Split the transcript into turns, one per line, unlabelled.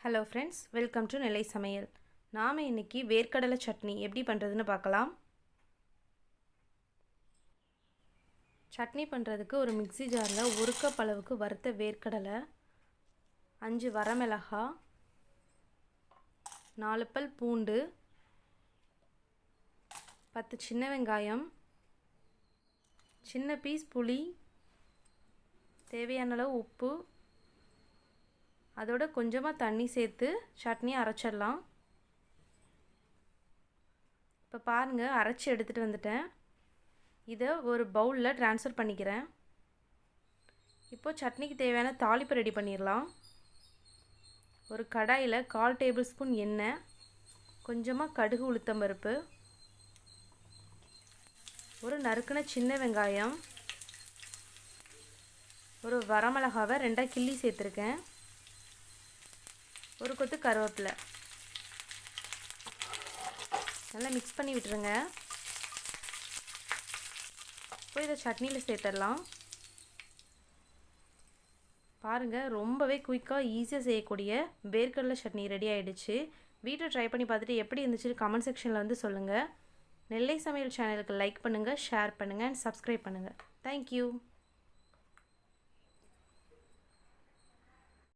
Hello friends, welcome to நெல்லை சமையல். நாம் இன்றைக்கி வேர்க்கடலை சட்னி எப்படி பண்ணுறதுன்னு பார்க்கலாம். சட்னி பண்ணுறதுக்கு ஒரு மிக்ஸி ஜாரில் 1 கப் அளவுக்கு வறுத்த வேர்க்கடலை, 5 வரமிளகாய், 4 பல் பூண்டு, 10 சின்ன வெங்காயம், சின்ன பீஸ் புளி, தேவையான அளவு உப்பு, அதோட கொஞ்சமாக தண்ணி சேர்த்து சட்னி அரைச்சிடலாம். இப்போ பாருங்கள், அரைச்சி எடுத்துகிட்டு வந்துட்டேன். இதை ஒரு பவுலில் ட்ரான்ஸ்ஃபர் பண்ணிக்கிறேன். இப்போது சட்னிக்கு தேவையான தாளிப்பு ரெடி பண்ணிடலாம். ஒரு கடாயில் 1/4 டேபிள் ஸ்பூன் எண்ணெய், கொஞ்சமாக கடுகு உளுத்தம்பருப்பு, ஒரு நறுக்கின சின்ன வெங்காயம், ஒரு வரமிளகாவை 2 கிள்ளி சேர்த்துருக்கேன், ஒரு கொத்து கருவேப்பிலை. நல்லா மிக்ஸ் பண்ணி விட்டுருங்க. இப்போ இதை சட்னியில் சேர்த்துடலாம். பாருங்கள், ரொம்பவே குயிக்காக ஈஸியாக செய்யக்கூடிய வேர்க்கடலை சட்னி ரெடி ஆகிடுச்சு. வீட்டில் ட்ரை பண்ணி பார்த்துட்டு எப்படி இருந்துச்சு கமெண்ட் செக்ஷனில் வந்து சொல்லுங்கள். நெல்லை சமையல் சேனலுக்கு லைக் பண்ணுங்கள், ஷேர் பண்ணுங்கள் அண்ட் சப்ஸ்கிரைப் பண்ணுங்கள். தேங்க்யூ.